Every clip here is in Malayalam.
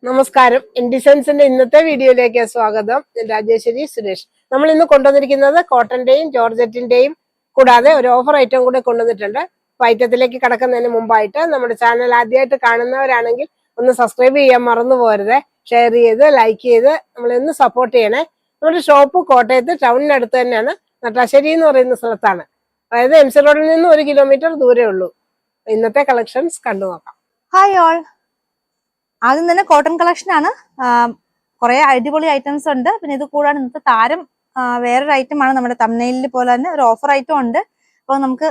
നമസ്കാരം. ഇൻഡിസെൻസിന്റെ ഇന്നത്തെ വീഡിയോയിലേക്ക് സ്വാഗതം. ഞാൻ രാജേശ്വരി സുരേഷ്. നമ്മൾ ഇന്ന് കൊണ്ടുവന്നിരിക്കുന്നത് കോട്ടന്റെയും ജോർജറ്റിന്റെയും കൂടാതെ ഒരു ഓഫർ ഐറ്റം കൂടെ കൊണ്ടുവന്നിട്ടുണ്ട്. അപ്പൊ ഐറ്റത്തിലേക്ക് കടക്കുന്നതിന് മുമ്പായിട്ട് നമ്മുടെ ചാനൽ ആദ്യമായിട്ട് കാണുന്നവരാണെങ്കിൽ ഒന്ന് സബ്സ്ക്രൈബ് ചെയ്യാൻ മറന്നു പോരുത്. ഷെയർ ചെയ്ത് ലൈക്ക് ചെയ്ത് നമ്മളൊന്ന് സപ്പോർട്ട് ചെയ്യണേ. നമ്മുടെ ഷോപ്പ് കോട്ടയത്ത് ടൗണിനടുത്ത് തന്നെയാണ്, നട്ടാശ്ശേരി എന്ന് പറയുന്ന സ്ഥലത്താണ്. അതായത് എം സി റോഡിൽ നിന്ന് 1 കിലോമീറ്റർ ദൂരേ ഉള്ളൂ. ഇന്നത്തെ കളക്ഷൻസ് കണ്ടു നോക്കാം. ഹായ് ഓൾ, ആദ്യം തന്നെ കോട്ടൺ കളക്ഷൻ ആണ്. കുറെ അടിപൊളി ഐറ്റംസ് ഉണ്ട്. പിന്നെ ഇത് കൂടാതെ ഇന്നത്തെ താരം വേറൊരു ഐറ്റം ആണ്. നമ്മുടെ തംബ്നെയിലിൽ പോലെ തന്നെ ഒരു ഓഫർ ഐറ്റം ഉണ്ട്. അപ്പോൾ നമുക്ക്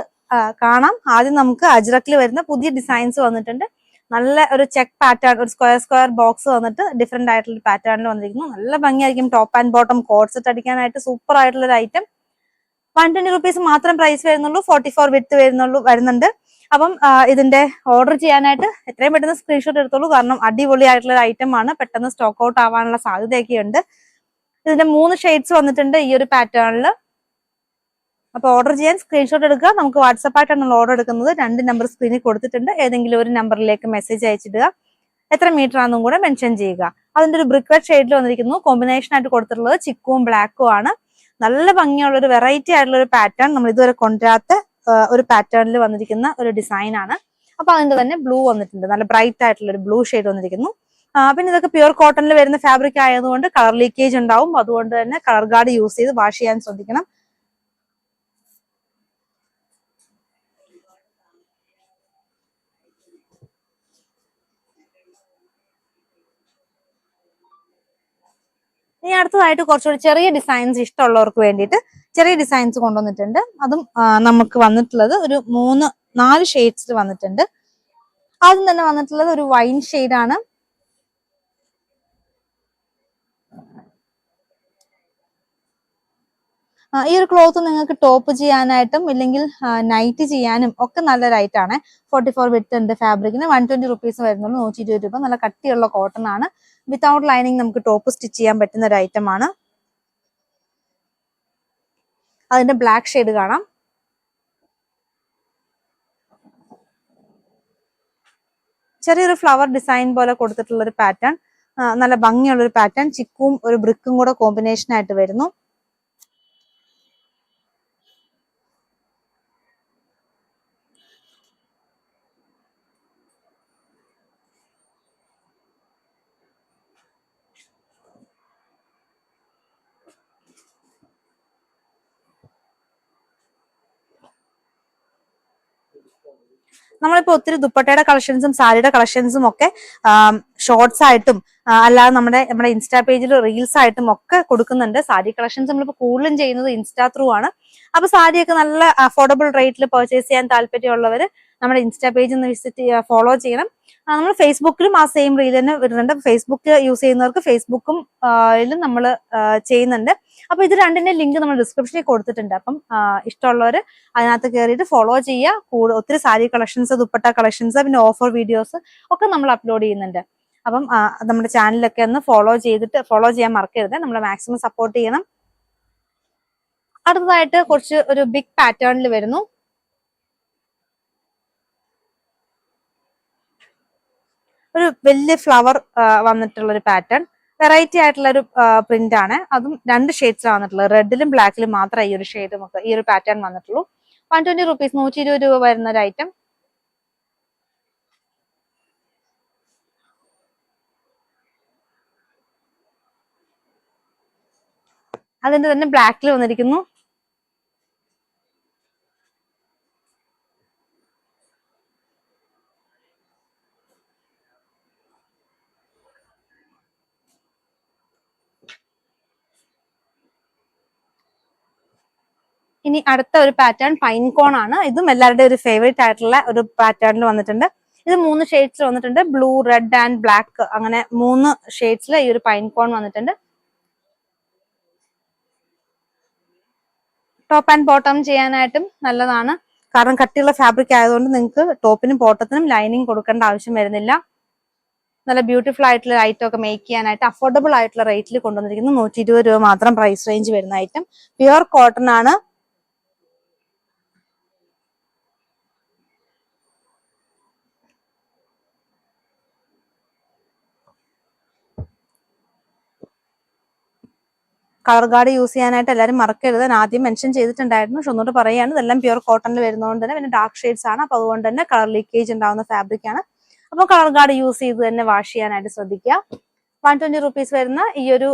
കാണാം. ആദ്യം നമുക്ക് അജ്രക്കിൽ വരുന്ന പുതിയ ഡിസൈൻസ് വന്നിട്ടുണ്ട്. നല്ല ഒരു ചെക്ക് പാറ്റേൺ, ഒരു സ്ക്വയർ ബോക്സ് വന്നിട്ട് ഡിഫറെന്റ് ആയിട്ടുള്ള പാറ്റേണിൽ വന്നിരിക്കുന്നു. നല്ല ഭംഗിയായിരിക്കും. Top and bottom code set അടിക്കാനായിട്ട് super ആയിട്ടുള്ള ഒരു ഐറ്റം. 120 rupees മാത്രം പ്രൈസ് വരുന്നുള്ളൂ. 44 വിഡ്ത്ത് വരുന്നുണ്ട്. അപ്പം ഇതിന്റെ ഓർഡർ ചെയ്യാനായിട്ട് എത്രയും പെട്ടെന്ന് സ്ക്രീൻഷോട്ട് എടുത്തോളൂ. കാരണം അടിപൊളിയായിട്ടുള്ള ഒരു ഐറ്റം ആണ്. പെട്ടെന്ന് സ്റ്റോക്ക് ഔട്ട് ആവാനുള്ള സാധ്യതയൊക്കെ ഉണ്ട്. ഇതിന്റെ 3 ഷെയ്ഡ്സ് വന്നിട്ടുണ്ട് ഈ ഒരു പാറ്റേണിൽ. അപ്പൊ ഓർഡർ ചെയ്യാൻ സ്ക്രീൻഷോട്ട് എടുക്കുക. നമുക്ക് വാട്സപ്പായിട്ടാണ് ഓർഡർ എടുക്കുന്നത്. 2 നമ്പർ സ്ക്രീനിൽ കൊടുത്തിട്ടുണ്ട്. ഏതെങ്കിലും ഒരു നമ്പറിലേക്ക് മെസ്സേജ് അയച്ചിടുക. എത്ര മീറ്റർ ആണെന്നും കൂടെ മെൻഷൻ ചെയ്യുക. അതിന്റെ ഒരു ബ്രിക്ക് റെഡ് ഷെയ്ഡിൽ വന്നിരിക്കുന്നു. കോമ്പിനേഷൻ ആയിട്ട് കൊടുത്തിട്ടുള്ളത് ചിക്കും ബ്ലാക്കും ആണ്. നല്ല ഭംഗിയുള്ള ഒരു വെറൈറ്റി ആയിട്ടുള്ള ഒരു പാറ്റേൺ, നമ്മൾ ഇതുവരെ കൊണ്ടുവരാത്ത ഒരു പാറ്റേണിൽ വന്നിരിക്കുന്ന ഒരു ഡിസൈൻ ആണ്. അപ്പൊ അതിന്റെ തന്നെ ബ്ലൂ വന്നിട്ടുണ്ട്. നല്ല ബ്രൈറ്റ് ആയിട്ടുള്ള ഒരു ബ്ലൂ ഷെയ്ഡ് വന്നിരിക്കുന്നു. പിന്നെ ഇതൊക്കെ പ്യുവർ കോട്ടണിൽ വരുന്ന ഫാബ്രിക് ആയതുകൊണ്ട് കളർ ലീക്കേജ് ഉണ്ടാവും. അതുകൊണ്ട് തന്നെ കളർ ഗാർഡ് യൂസ് ചെയ്ത് വാഷ് ചെയ്യാൻ ശ്രദ്ധിക്കണം. ഇനി അടുത്തതായിട്ട് കുറച്ചുകൂടി ചെറിയ ഡിസൈൻസ് ഇഷ്ടമുള്ളവർക്ക് വേണ്ടിയിട്ട് ചെറിയ ഡിസൈൻസ് കൊണ്ടുവന്നിട്ടുണ്ട്. അതും നമുക്ക് വന്നിട്ടുള്ളത് ഒരു 3-4 ഷെയ്ഡ്സിൽ വന്നിട്ടുണ്ട്. ആദ്യം തന്നെ വന്നിട്ടുള്ളത് ഒരു വൈൻ ഷെയ്ഡാണ്. ഈ ഒരു ക്ലോത്ത് നിങ്ങൾക്ക് ടോപ്പ് ചെയ്യാനായിട്ടും ഇല്ലെങ്കിൽ നൈറ്റ് ചെയ്യാനും ഒക്കെ നല്ലൊരു ഐറ്റാണ്. 44 വിഡ്ത്ത് ഉണ്ട്. ഫാബ്രിക്കിന് 120 rupees വരുന്നുള്ളൂ. 120 രൂപ. നല്ല കട്ടിയുള്ള കോട്ടൺ ആണ്. വിത്തൗട്ട് ലൈനിങ് നമുക്ക് ടോപ്പ് സ്റ്റിച്ച് ചെയ്യാൻ പറ്റുന്ന ഒരു ഐറ്റം ആണ്. അതിന്റെ ബ്ലാക്ക് ഷെയ്ഡ് കാണാം. ചെറിയൊരു ഫ്ലവർ ഡിസൈൻ പോലെ കൊടുത്തിട്ടുള്ള ഒരു പാറ്റേൺ, നല്ല ഭംഗിയുള്ള ഒരു പാറ്റേൺ. ചിക്കും ഒരു ബ്രിക്കും കൂടെ കോമ്പിനേഷൻ ആയിട്ട് വരുന്നു. നമ്മളിപ്പോ ഒത്തിരി ദുപ്പട്ടയുടെ കളക്ഷൻസും സാരിയുടെ കളക്ഷൻസും ഒക്കെ ഷോർട്സ് ആയിട്ടും അല്ലാതെ നമ്മുടെ ഇൻസ്റ്റാ പേജിൽ റീൽസ് ആയിട്ടും ഒക്കെ കൊടുക്കുന്നുണ്ട്. സാരി കളക്ഷൻസ് നമ്മളിപ്പോ കൂടുതലും ചെയ്യുന്നത് ഇൻസ്റ്റാ ത്രൂ ആണ്. അപ്പൊ സാരിയൊക്കെ നല്ല അഫോർഡബിൾ റേറ്റിൽ പർച്ചേസ് ചെയ്യാൻ താല്പര്യമുള്ളവര് നമ്മുടെ ഇൻസ്റ്റാ പേജ് ഒന്ന് ഫോളോ ചെയ്യണം. നമ്മൾ ഫേസ്ബുക്കിലും ആ സെയിം റീൽ തന്നെ വരുന്നുണ്ട്. ഫേസ്ബുക്ക് യൂസ് ചെയ്യുന്നവർക്ക് ഫേസ്ബുക്കും നമ്മൾ ചെയ്യുന്നുണ്ട്. അപ്പൊ ഇത് രണ്ടിന്റെ ലിങ്ക് നമ്മൾ ഡിസ്ക്രിപ്ഷനിൽ കൊടുത്തിട്ടുണ്ട്. അപ്പം ഇഷ്ടമുള്ളവർ അതിനകത്ത് കയറിയിട്ട് ഫോളോ ചെയ്യുക. ഒത്തിരി സാരി കളക്ഷൻസ്, ദുപ്പട്ട കളക്ഷൻസ്, പിന്നെ ഓഫർ വീഡിയോസ് ഒക്കെ നമ്മൾ അപ്ലോഡ് ചെയ്യുന്നുണ്ട്. അപ്പം നമ്മുടെ ചാനലൊക്കെ ഒന്ന് ഫോളോ ചെയ്യാൻ മറക്കരുത്. നമ്മളെ മാക്സിമം സപ്പോർട്ട് ചെയ്യണം. അടുത്തതായിട്ട് കുറച്ച് ഒരു ബിഗ് പാറ്റേണിൽ വരുന്നു. ഒരു വലിയ ഫ്ലവർ വന്നിട്ടുള്ള ഒരു പാറ്റേൺ, വെറൈറ്റി ആയിട്ടുള്ള ഒരു പ്രിന്റ് ആണ്. അതും 2 ഷെയ്ഡ്സിലാണ് വന്നിട്ടുള്ളത്. റെഡിലും ബ്ലാക്കിലും മാത്രമേ ഈ ഒരു ഷെയ്ഡ് ഈ ഒരു പാറ്റേൺ വന്നിട്ടുള്ളൂ. 120 rupees, 120 രൂപ വരുന്ന ഒരു ഐറ്റം. അതിന്റെ തന്നെ ബ്ലാക്കിൽ വന്നിരിക്കുന്നു. ഇനി അടുത്ത ഒരു പാറ്റേൺ പൈൻ കോൺ ആണ്. ഇതും എല്ലാവരുടെയും ഒരു ഫേവറേറ്റ് ആയിട്ടുള്ള ഒരു പാറ്റേണിൽ വന്നിട്ടുണ്ട്. ഇത് 3 ഷെയ്ഡ്സിൽ വന്നിട്ടുണ്ട്. ബ്ലൂ, റെഡ് ആൻഡ് ബ്ലാക്ക്, അങ്ങനെ 3 ഷെയ്ഡ്സിൽ ഈ ഒരു പൈൻ കോൺ വന്നിട്ടുണ്ട്. ടോപ്പ് ആൻഡ് ബോട്ടം ചെയ്യാനായിട്ടും നല്ലതാണ്. കാരണം കട്ടിയുള്ള ഫാബ്രിക് ആയതുകൊണ്ട് നിങ്ങൾക്ക് ടോപ്പിനും ബോട്ടത്തിനും ലൈനിങ് കൊടുക്കേണ്ട ആവശ്യം വരുന്നില്ല. നല്ല ബ്യൂട്ടിഫുൾ ആയിട്ടുള്ള ഐറ്റം ഒക്കെ മേക്ക് ചെയ്യാനായിട്ട് അഫോർഡബിൾ ആയിട്ടുള്ള റേറ്റിൽ കൊണ്ടുവന്നിരിക്കുന്നു. 120 രൂപ മാത്രം പ്രൈസ് റേഞ്ച് വരുന്ന ഐറ്റം. പ്യുവർ കോട്ടൺ ആണ്. കളർ ഗാർഡ് യൂസ് ചെയ്യാനായിട്ട് എല്ലാവരും മറക്കരുത്. ഞാൻ ആദ്യം മെൻഷൻ ചെയ്തിട്ടുണ്ടായിരുന്നു, പക്ഷെ ഒന്നുകൂടെ പറയുകയാണ്, ഇതെല്ലാം പ്യൂർ കോട്ടണിൽ വരുന്നതുകൊണ്ട് തന്നെ പിന്നെ ഡാർക്ക് ഷെയ്ഡ്സ് ആണ്. അപ്പൊ അതുകൊണ്ട് തന്നെ കളർ ലീക്കേജ് ഉണ്ടാവുന്ന ഫാബ്രിക് ആണ്. അപ്പൊ കളർ ഗാർഡ് യൂസ് ചെയ്ത് തന്നെ വാഷ് ചെയ്യാനായിട്ട് ശ്രദ്ധിക്കുക. 120 rupees വരുന്ന ഈ ഒരു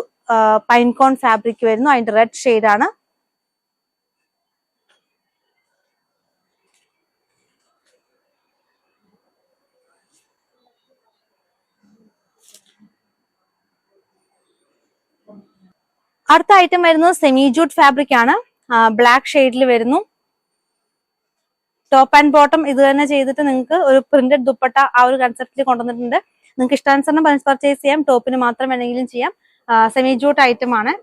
പൈൻകോൺ ഫാബ്രിക് വരുന്നു. അതിന്റെ റെഡ് ഷെയ്ഡ് ആണ്. അടുത്ത ഐറ്റം വരുന്നത് സെമി ജൂട്ട് ഫാബ്രിക് ആണ്. ബ്ലാക്ക് ഷെയ്ഡിൽ വരുന്നു. ടോപ്പ് ആൻഡ് ബോട്ടം ഇത് തന്നെ ചെയ്തിട്ട് നിങ്ങൾക്ക് ഒരു പ്രിന്റഡ് ദുപ്പട്ട ആ ഒരു കൺസെപ്റ്റിൽ കൊണ്ടുവന്നിട്ടുണ്ട്. നിങ്ങൾക്ക് ഇഷ്ടാനുസരണം പർച്ചേസ് ചെയ്യാം. ടോപ്പിന് മാത്രം വേണമെങ്കിലും ചെയ്യാം. സെമി ജൂട്ട് ഐറ്റം ആണ്.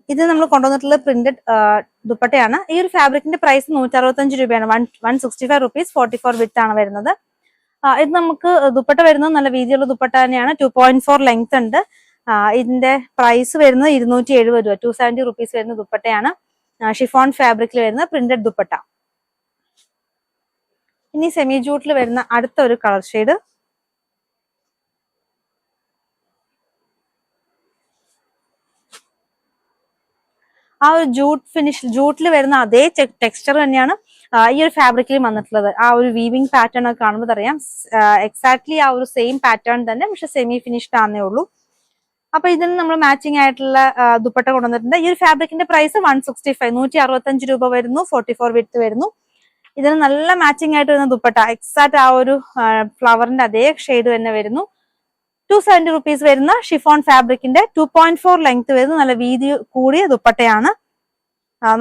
ഇത് നമ്മൾ കൊണ്ടുവന്നിട്ടുള്ള പ്രിന്റഡ് ദുപ്പട്ടയാണ്. ഈ ഒരു ഫാബ്രിക്കിന്റെ പ്രൈസ് 165 രൂപയാണ്. 165 rupees 44 വിത്ത് ആണ് വരുന്നത്. ഇത് നമുക്ക് ദുപ്പട്ട വരുന്നത് നല്ല വീതിയുള്ള ദുപ്പട്ട തന്നെയാണ്. 2.4 ലെങ്ത് ഉണ്ട്. ഇതിന്റെ പ്രൈസ് വരുന്നത് 270 രൂപ, 270 rupees വരുന്ന ദുപ്പട്ടയാണ്. ഷിഫോൺ ഫാബ്രിക്കിൽ വരുന്ന പ്രിന്റഡ് ദുപ്പട്ട. ഇനി സെമി ജൂട്ടിൽ വരുന്ന അടുത്ത ഒരു കളർ ഷെയ്ഡ്. ആ ഒരു ജൂട്ടിൽ വരുന്ന അതേ ടെക്സ്ചർ തന്നെയാണ് ഈ ഒരു ഫാബ്രിക്കിൽ വന്നിട്ടുള്ളത്. ആ ഒരു വീവിംഗ് പാറ്റേൺ ഒക്കെ കാണുമ്പോൾ അറിയാം എക്സാക്ട്ലി ആ ഒരു സെയിം പാറ്റേൺ തന്നെ, പക്ഷെ സെമി ഫിനിഷ്ഡ് ആണേ ഉള്ളൂ. അപ്പൊ ഇതിന് നമ്മൾ മാച്ചിങ് ആയിട്ടുള്ള ദുപ്പട്ട കൊണ്ടുവന്നിട്ടുണ്ട്. ഈ ഒരു ഫാബ്രിക്കിന്റെ പ്രൈസ് 165, 165 രൂപ വരുന്നു. 44 വിത്ത് വരുന്നു. ഇതിന് നല്ല മാച്ചിങ് ആയിട്ട് വരുന്ന ദുപ്പട്ട എക്സാക്ട് ആ ഒരു ഫ്ലവറിന്റെ അതേ ഷെയ്ഡ് തന്നെ വരുന്നു. 270 rupees വരുന്ന ഷിഫോൺ ഫാബ്രിക്കിന്റെ 2.4 ലെങ്ത് വരുന്ന നല്ല വീതി കൂടിയ ദുപ്പട്ടയാണ്.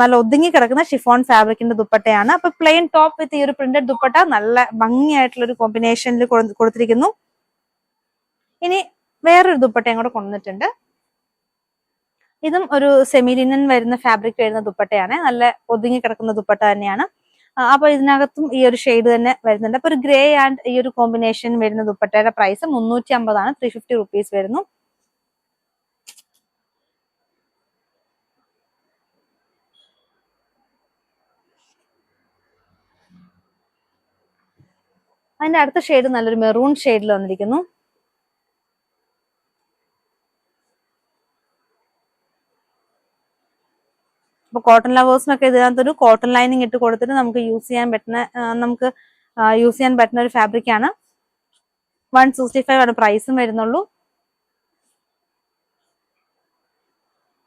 നല്ല ഒതുങ്ങി കിടക്കുന്ന ഷിഫോൺ ഫാബ്രിക്കിന്റെ ദുപ്പട്ടയാണ്. അപ്പൊ പ്ലെയിൻ ടോപ്പ് വിത്ത് ഈ ഒരു പ്രിന്റഡ് ദുപ്പട്ട നല്ല ഭംഗിയായിട്ടുള്ള ഒരു കോമ്പിനേഷനിൽ കൊടുത്തിരിക്കുന്നു. ഇനി വേറൊരു ദുപ്പട്ടയും കൂടെ കൊണ്ടുവന്നിട്ടുണ്ട്. ഇതും ഒരു സെമി ലിനൻ വരുന്ന ഫാബ്രിക് വരുന്ന ദുപ്പട്ടയാണ്. നല്ല ഒതുങ്ങി കിടക്കുന്ന ദുപ്പട്ട തന്നെയാണ്. അപ്പൊ ഇതിനകത്തും ഈ ഒരു ഷെയ്ഡ് തന്നെ വരുന്നുണ്ട്. അപ്പൊ ഒരു ഗ്രേ ആൻഡ് ഈ ഒരു കോമ്പിനേഷൻ വരുന്ന ദുപ്പട്ടയുടെ പ്രൈസ് 350 ആണ്. 350 rupees വരുന്നു. അതിന്റെ അടുത്ത ഷെയ്ഡ് നല്ലൊരു മെറൂൺ ഷെയ്ഡിൽ വന്നിരിക്കുന്നു. അപ്പൊ കോട്ടൺ ലവേഴ്സിനൊക്കെ ഇതിനകത്തൊരു കോട്ടൺ ലൈനിങ് ഇട്ട് കൊടുത്തിട്ട് നമുക്ക് യൂസ് ചെയ്യാൻ പറ്റുന്ന ഒരു ഫാബ്രിക് ആണ്. 165 ആണ് പ്രൈസും വരുന്നുള്ളൂ.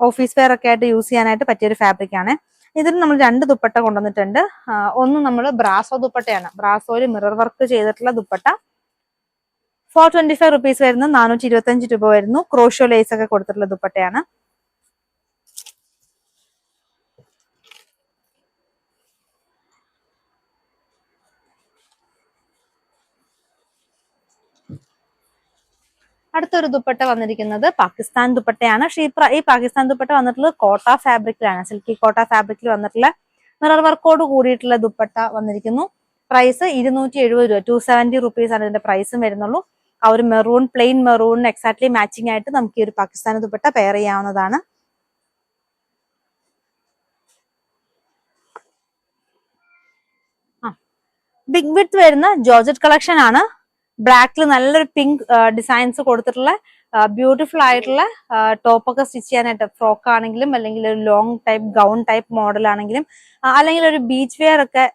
ഓഫീസ് വെയർ ഒക്കെ ആയിട്ട് യൂസ് ചെയ്യാനായിട്ട് പറ്റിയൊരു ഫാബ്രിക് ആണ്. ഇതിൽ നമ്മൾ 2 ദുപ്പട്ട കൊണ്ടുവന്നിട്ടുണ്ട്. ഒന്ന് നമ്മൾ ബ്രാസോ ദുപ്പട്ടയാണ്. ബ്രാസോയിൽ മിറർ വർക്ക് ചെയ്തിട്ടുള്ള ദുപ്പട്ട 425 rupees വരുന്നു. 425 രൂപ വരുന്നു. ക്രോഷോ ലേസ് ഒക്കെ കൊടുത്തിട്ടുള്ള ദുപ്പട്ടയാണ്. അടുത്തൊരു ദുപ്പട്ട വന്നിരിക്കുന്നത് പാകിസ്ഥാൻ ദുപ്പട്ടയാണ്. പക്ഷേ ഈ പാകിസ്ഥാൻ ദുപ്പട്ട വന്നിട്ടുള്ളത് കോട്ട ഫാബ്രിക്കിലാണ്. സിൽക്കി കോട്ട ഫാബ്രിക്കിൽ വന്നിട്ടുള്ള മിറർ വർക്കോട് കൂടിയിട്ടുള്ള ദുപ്പട്ട വന്നിരിക്കുന്നു. പ്രൈസ് 270 രൂപ, 270 rupees ആണ് ഇതിന്റെ പ്രൈസും വരുന്നുള്ളൂ. ആ ഒരു മെറൂൺ, പ്ലെയിൻ മെറൂണിന് എക്സാക്ട്ലി മാച്ചിങ് ആയിട്ട് നമുക്ക് ഈ ഒരു പാകിസ്ഥാൻ ദുപ്പട്ട പെയർ ചെയ്യാവുന്നതാണ്. ബിഗ് വിഡ്ത്ത് വരുന്ന ജോർജറ്റ് കളക്ഷൻ ആണ്. ബ്ലാക്കിൽ നല്ലൊരു പിങ്ക് ഡിസൈൻസ് കൊടുത്തിട്ടുള്ള ബ്യൂട്ടിഫുൾ ആയിട്ടുള്ള ടോപ്പൊക്കെ സ്റ്റിച്ച് ചെയ്യാനായിട്ട്, ഫ്രോക്ക് ആണെങ്കിലും അല്ലെങ്കിൽ ഒരു long type gown type model ആണെങ്കിലും അല്ലെങ്കിൽ ഒരു ബീച്ച് വെയർ ഒക്കെ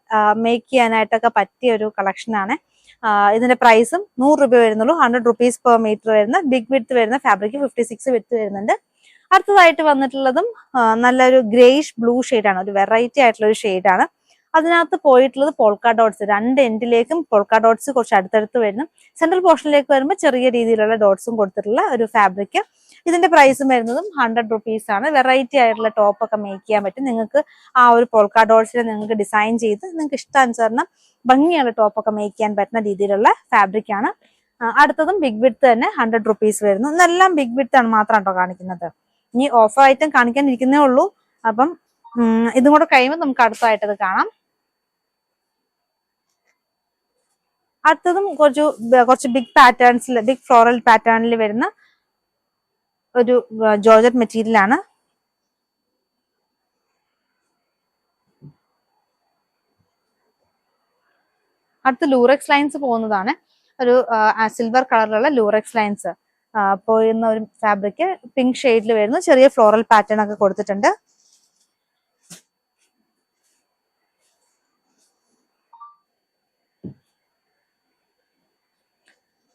മേക്ക് ചെയ്യാനായിട്ടൊക്കെ പറ്റിയ ഒരു കളക്ഷൻ ആണ്. ഇതിന്റെ പ്രൈസും 100 രൂപ വരുന്നുള്ളൂ. 100 rupees per meter വരുന്ന ബിഗ് വിഡ്ത്ത് വരുന്ന ഫാബ്രിക് 56 വിഡ്ത്ത് വരുന്നുണ്ട്. അടുത്തതായിട്ട് വന്നിട്ടുള്ളതും നല്ലൊരു ഗ്രേയിഷ് ബ്ലൂ ഷെയ്ഡാണ്. ഒരു വെറൈറ്റി ആയിട്ടുള്ള ഒരു ഷെയ്ഡാണ്. അതിനകത്ത് പോയിട്ടുള്ളത് പോൾക്ക ഡോട്ട്സ്. 2 എൻഡിലേക്കും പോൾക്ക ഡോട്ട്സ് കുറച്ച് അടുത്തടുത്ത് വരുന്നു. സെൻട്രൽ പോർഷനിലേക്ക് വരുമ്പോൾ ചെറിയ രീതിയിലുള്ള ഡോട്ട്സും കൊടുത്തിട്ടുള്ള ഒരു ഫാബ്രിക്. ഇതിന്റെ പ്രൈസും വരുന്നതും 100 rupees ആണ്. വെറൈറ്റി ആയിട്ടുള്ള ടോപ്പ് ഒക്കെ മേക്ക് ചെയ്യാൻ പറ്റും. നിങ്ങൾക്ക് ആ ഒരു പോൾക്ക ഡോട്ട്സിനെ നിങ്ങൾക്ക് ഡിസൈൻ ചെയ്ത് നിങ്ങൾക്ക് ഇഷ്ടാനുസരണം ഭംഗിയുള്ള ടോപ്പൊക്കെ മേക്ക് ചെയ്യാൻ പറ്റുന്ന രീതിയിലുള്ള ഫാബ്രിക് ആണ്. അടുത്തതും ബിഗ് വിഡ്ത്ത് തന്നെ 100 rupees വരുന്നു. ഇതെല്ലാം ബിഗ് വിഡ്ത്ത് ആണ് മാത്രം കേട്ടോ കാണിക്കുന്നത്. ഇനി ഓഫർ ഐറ്റം കാണിക്കാനിരിക്കുന്നേ ഉള്ളൂ. അപ്പം ഇതും കൂടെ കഴിയുമ്പോൾ നമുക്ക് അടുത്തതായിട്ട് ഇത് കാണാം. അടുത്തതും കുറച്ച് ബിഗ് പാറ്റേൺസിൽ, ബിഗ് ഫ്ലോറൽ പാറ്റേണിൽ വരുന്ന ഒരു ജോർജറ്റ് മെറ്റീരിയൽ ആണ്. അടുത്ത് ലൂറക്സ് ലൈൻസ് പോകുന്നതാണ്. ഒരു സിൽവർ കളറിലുള്ള ലൂറക്സ് ലൈൻസ്. പോയിരുന്ന ഒരു ഫാബ്രിക് പിങ്ക് ഷെയ്ഡിൽ വരുന്നു. ചെറിയ ഫ്ലോറൽ പാറ്റേൺ ഒക്കെ കൊടുത്തിട്ടുണ്ട്.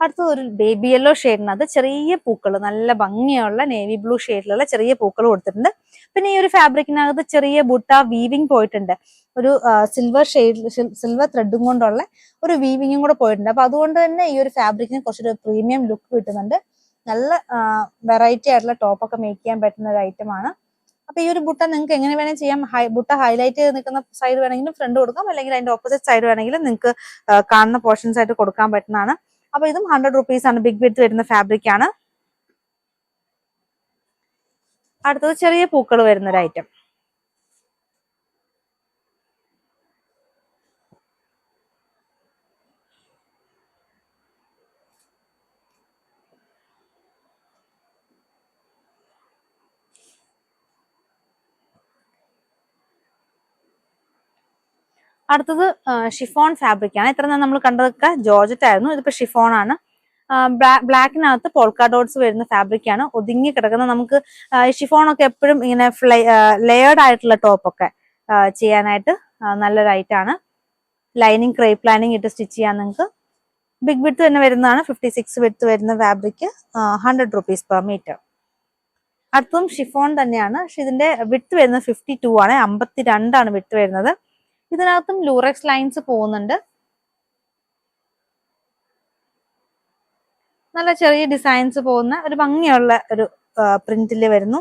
അടുത്തത് ഒരു ബേബി യെല്ലോ ഷെയ്ഡിനകത്ത് ചെറിയ പൂക്കൾ, നല്ല ഭംഗിയുള്ള നേവി ബ്ലൂ ഷെയ്ഡിലുള്ള ചെറിയ പൂക്കൾ കൊടുത്തിട്ടുണ്ട്. പിന്നെ ഈ ഒരു ഫാബ്രിക്കിനകത്ത് ചെറിയ ബുട്ട വീവിങ് പോയിട്ടുണ്ട്. ഒരു സിൽവർ ത്രെഡും കൊണ്ടുള്ള ഒരു വീവിങ്ങും കൂടെ പോയിട്ടുണ്ട്. അപ്പൊ അതുകൊണ്ട് തന്നെ ഈ ഒരു ഫാബ്രിക്കിന് കുറച്ചൊരു പ്രീമിയം ലുക്ക് കിട്ടുന്നുണ്ട്. നല്ല വെറൈറ്റി ആയിട്ടുള്ള ടോപ്പൊക്കെ മേക്ക് ചെയ്യാൻ പറ്റുന്ന ഒരു ഐറ്റം ആണ്. അപ്പൊ ഈ ഒരു ബുട്ട നിങ്ങൾക്ക് എങ്ങനെ വേണമെങ്കിൽ ചെയ്യാം. ബുട്ട ഹൈലൈറ്റ് ചെയ്ത് നിൽക്കുന്ന സൈഡ് വേണമെങ്കിലും ഫ്രണ്ട് കൊടുക്കാം, അല്ലെങ്കിൽ അതിന്റെ ഓപ്പോസിറ്റ് സൈഡ് വേണമെങ്കിലും നിങ്ങൾക്ക് കാണുന്ന പോർഷൻസ് ആയിട്ട് കൊടുക്കാൻ പറ്റുന്നതാണ്. അപ്പൊ ഇതും 100 rupees ആണ്. ബിഗ് വിഡ്ത്ത് വരുന്ന ഫാബ്രിക് ആണ്. അടുത്തത് ചെറിയ പൂക്കൾ വരുന്ന ഒരു ഐറ്റം. അടുത്തത് ഷിഫോൺ ഫാബ്രിക് ആണ്. ഇത്ര നമ്മൾ കണ്ടതൊക്കെ ജോർജറ്റ് ആയിരുന്നു. ഇതിപ്പോ ഷിഫോൺ ആണ്. ബ്ലാക്കിനകത്ത് പോൾക്ക ഡോട്ട്സ് വരുന്ന ഫാബ്രിക് ആണ്. ഒതുങ്ങി കിടക്കുന്ന, നമുക്ക് ഷിഫോൺ ഒക്കെ എപ്പോഴും ഇങ്ങനെ ലെയേർഡ് ആയിട്ടുള്ള ടോപ്പൊക്കെ ചെയ്യാനായിട്ട് നല്ലൊരു ഐറ്റാണ്. ലൈനിങ് ക്രേപ്പ് ലൈനിങ് ഇട്ട് സ്റ്റിച്ച് ചെയ്യാൻ നിങ്ങൾക്ക്. ബിഗ് വിഡ്ത്ത് തന്നെ വരുന്നതാണ്. 56 വിഡ്ത്ത് വരുന്ന ഫാബ്രിക് 100 rupees per meter. അടുത്തതും ഷിഫോൺ തന്നെയാണ്. പക്ഷെ ഇതിന്റെ വിഡ്ത്ത് വരുന്നത് 52 ആണ്. 52 ആണ് വിഡ്ത്ത് വരുന്നത്. ഇതിനകത്തും ലൂറക്സ് ലൈൻസ് പോകുന്നുണ്ട്. നല്ല ചെറിയ ഡിസൈൻസ് പോകുന്ന ഒരു ഭംഗിയുള്ള ഒരു പ്രിന്റില് വരുന്നു.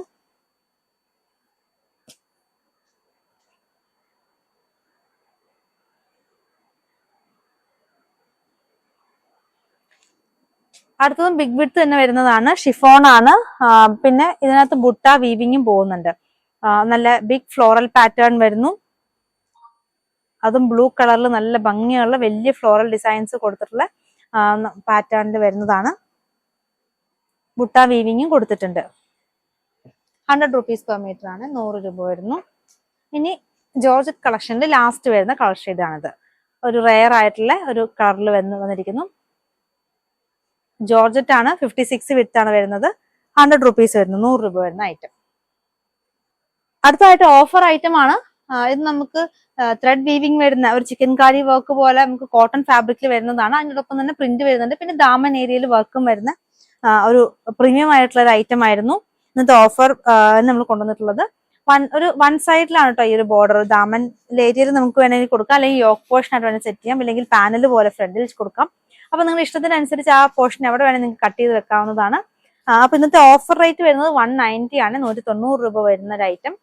അടുത്തതും ബിഗ് വിഡ്ത്ത് തന്നെ വരുന്നതാണ്. ഷിഫോൺ ആണ്. പിന്നെ ഇതിനകത്ത് ബുട്ട വീവിങ്ങും പോകുന്നുണ്ട്. നല്ല ബിഗ് ഫ്ലോറൽ പാറ്റേൺ വരുന്നു. അതും ബ്ലൂ കളറിൽ നല്ല ഭംഗിയുള്ള വലിയ ഫ്ലോറൽ ഡിസൈൻസ് കൊടുത്തിട്ടുള്ള പാറ്റേണിൽ വരുന്നതാണ്. ബുട്ട വീവിങ്ങും കൊടുത്തിട്ടുണ്ട്. 100 rupees per meter ആണ്. 100 രൂപ വരുന്നു. ഇനി ജോർജറ്റ് കളക്ഷനിൽ ലാസ്റ്റ് വരുന്ന കളർ ഷെയ്ഡാണിത്. ഒരു റെയർ ആയിട്ടുള്ള ഒരു കളറിൽ വന്നിരിക്കുന്നു. ജോർജറ്റ് ആണ്. 56 വിഡ്ത്ത് ആണ് വരുന്നത്. 100 rupees വരുന്നു. 100 രൂപ വരുന്ന ഐറ്റം. അടുത്തതായിട്ട് ഓഫർ ഐറ്റം ആണ്. ഇത് നമുക്ക് ത്രെഡ് വീവിങ് വരുന്ന ഒരു ചിക്കൻ കാരി വർക്ക് പോലെ നമുക്ക് കോട്ടൺ ഫാബ്രിക്കിൽ വരുന്നതാണ്. അതിനോടൊപ്പം തന്നെ പ്രിന്റ് വരുന്നുണ്ട്. പിന്നെ ദാമൻ ഏരിയയിൽ വർക്കും വരുന്ന ഒരു പ്രീമിയം ആയിട്ടുള്ള ഒരു ഐറ്റം ആയിരുന്നു ഇന്നത്തെ ഓഫർ നമ്മൾ കൊണ്ടുവന്നിട്ടുള്ളത്. ഒരു വൺ സൈഡിലാണ് കേട്ടോ ഈ ഒരു ബോർഡർ. ദാമൻ ഏരിയയിൽ നമുക്ക് വേണമെങ്കിൽ കൊടുക്കാം, അല്ലെങ്കിൽ യോക്ക് പോർഷൻ ആയിട്ട് വേണമെങ്കിൽ സെറ്റ് ചെയ്യാം, അല്ലെങ്കിൽ പാനൽ പോലെ ഫ്രണ്ടിൽ കൊടുക്കാം. അപ്പൊ നിങ്ങളുടെ ഇഷ്ടത്തിനനുസരിച്ച് ആ പോർഷൻ എവിടെ വേണമെങ്കിൽ നിങ്ങൾക്ക് കട്ട് ചെയ്ത് വെക്കാവുന്നതാണ്. അപ്പൊ ഇന്നത്തെ ഓഫർ റേറ്റ് വരുന്നത് 190 ആണ്. 190 രൂപ വരുന്ന ഒരു ഐറ്റം.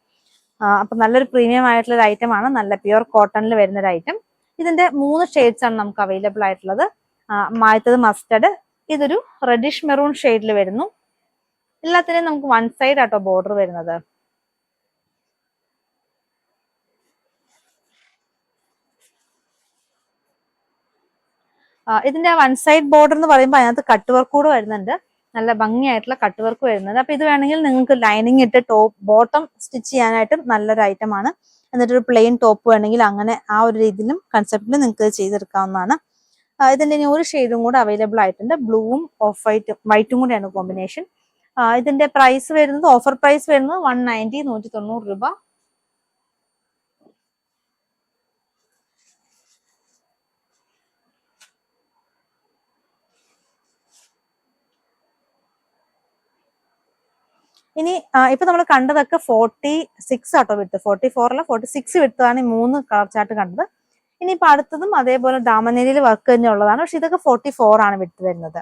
അപ്പൊ നല്ലൊരു പ്രീമിയം ആയിട്ടുള്ള ഒരു ഐറ്റം ആണ്. നല്ല പ്യുവർ കോട്ടണിൽ വരുന്ന ഒരു ഐറ്റം. ഇതിന്റെ 3 ഷെയ്ഡ്സ് ആണ് നമുക്ക് അവൈലബിൾ ആയിട്ടുള്ളത്. ആദ്യത്തത് മസ്റ്റർഡ്. ഇതൊരു റെഡിഷ് മെറൂൺ ഷെയ്ഡിൽ വരുന്നു. എല്ലാത്തിനും നമുക്ക് വൺ സൈഡ് ആട്ടോ ബോർഡർ വരുന്നത്. ഇതിന്റെ വൺ സൈഡ് ബോർഡർ എന്ന് പറയുമ്പോൾ അതിനകത്ത് കട്ട് വർക്ക് കൂടെ വരുന്നുണ്ട്. നല്ല ഭംഗിയായിട്ടുള്ള കട്ട് വർക്ക് വരുന്നത്. അപ്പൊ ഇത് വേണമെങ്കിൽ നിങ്ങൾക്ക് ലൈനിങ് ഇട്ട് ബോട്ടം സ്റ്റിച്ച് ചെയ്യാനായിട്ടും നല്ലൊരു ഐറ്റം ആണ്. എന്നിട്ടൊരു പ്ലെയിൻ ടോപ്പ് വേണമെങ്കിൽ അങ്ങനെ ആ ഒരു രീതിയിലും കൺസെപ്റ്റിലും നിങ്ങൾക്ക് ചെയ്തെടുക്കാവുന്നതാണ്. ഇതിന്റെ ഇനി ഒരു ഷെയ്ഡും കൂടെ അവൈലബിൾ ആയിട്ടുണ്ട്. ബ്ലൂവും ഓഫ് വൈറ്റും കൂടെയാണ് കോമ്പിനേഷൻ. ഇതിന്റെ പ്രൈസ് വരുന്നത്, ഓഫർ പ്രൈസ് വരുന്നത് 190, 190 രൂപ. ഇനി ഇപ്പൊ നമ്മൾ കണ്ടതൊക്കെ 46 ആട്ടോ വിട്ട്, 44 അല്ല 46 വിട്ടാണ് ഈ 3 കളർ ചാർട്ട് കണ്ടത്. ഇനിയിപ്പോ അടുത്തതും അതേപോലെ ദാമനേരിയിൽ വർക്ക് തന്നെ ഉള്ളതാണ്. പക്ഷെ ഇതൊക്കെ 44 ആണ് വിട്ട് വരുന്നത്.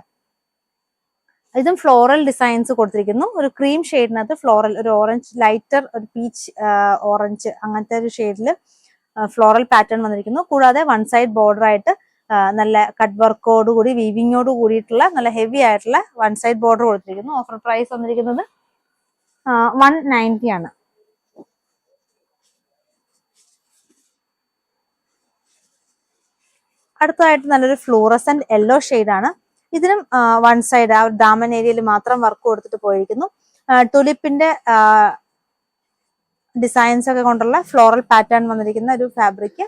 ഇതും ഫ്ലോറൽ ഡിസൈൻസ് കൊടുത്തിരിക്കുന്നു. ഒരു ക്രീം ഷെയ്ഡിനകത്ത് ഫ്ലോറൽ, ഒരു ഓറഞ്ച് ലൈറ്റർ, ഒരു പീച്ച് ഓറഞ്ച് അങ്ങനത്തെ ഒരു ഷെയ്ഡിൽ ഫ്ലോറൽ പാറ്റേൺ വന്നിരിക്കുന്നു. കൂടാതെ വൺ സൈഡ് ബോർഡർ ആയിട്ട് നല്ല കട്ട് വർക്കോട് കൂടി വീവിങ്ങോട് കൂടിയിട്ടുള്ള നല്ല ഹെവി ആയിട്ടുള്ള വൺ സൈഡ് ബോർഡർ കൊടുത്തിരിക്കുന്നു. ഓഫർ പ്രൈസ് വന്നിരിക്കുന്നത് 190 ആണ്. അടുത്തതായിട്ട് നല്ലൊരു ഫ്ലൂറസെന്റ് യെല്ലോ ഷെയ്ഡാണ്. ഇതിനും വൺ സൈഡ് ആ ഒരു ദാമൻ ഏരിയയിൽ മാത്രം വർക്ക് കൊടുത്തിട്ട് പോയിരിക്കുന്നു. ടുലിപ്പിന്റെ ഡിസൈൻസ് ഒക്കെ കൊണ്ടുള്ള ഫ്ലോറൽ പാറ്റേൺ വന്നിരിക്കുന്ന ഒരു ഫാബ്രിക്.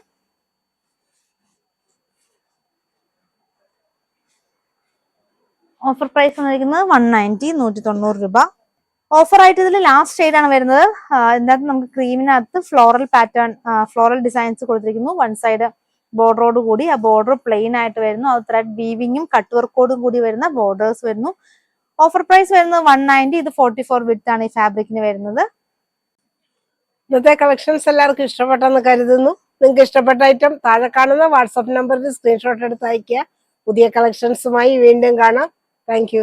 ഓഫർ പ്രൈസ് വന്നിരിക്കുന്നത് 190, 190 രൂപ. ഓഫർ ആയിട്ട് ഇതിൽ ലാസ്റ്റ് ഷെയ്ഡ് ആണ് വരുന്നത്. ഇതിനകത്ത് നമുക്ക് ക്രീമിനകത്ത് ഫ്ലോറൽ പാറ്റേൺ, ഫ്ലോറൽ ഡിസൈൻസ് കൊടുത്തിരിക്കുന്നു. വൺ സൈഡ് ബോർഡറോട് കൂടി, ആ ബോർഡർ പ്ലെയിൻ ആയിട്ട് വരുന്നു. അത് ത്രെഡ് വീവിങ്ങും കട്ട് വർക്കോടും കൂടി വരുന്ന ബോർഡേഴ്സ് വരുന്നു. ഓഫർ പ്രൈസ് വരുന്നത് 190. ഇത് 44 വിഡ്ത്ത് ആണ് ഈ ഫാബ്രിക്കിന് വരുന്നത്. ഇന്നത്തെ കളക്ഷൻസ് എല്ലാവർക്കും ഇഷ്ടപ്പെട്ടെന്ന് കരുതുന്നു. നിങ്ങൾക്ക് ഇഷ്ടപ്പെട്ട ഐറ്റം താഴെ കാണുന്ന വാട്സാപ്പ് നമ്പറിൽ സ്ക്രീൻഷോട്ട് എടുത്ത് അയക്കുക. പുതിയ കളക്ഷൻസുമായി വീണ്ടും കാണാം. താങ്ക്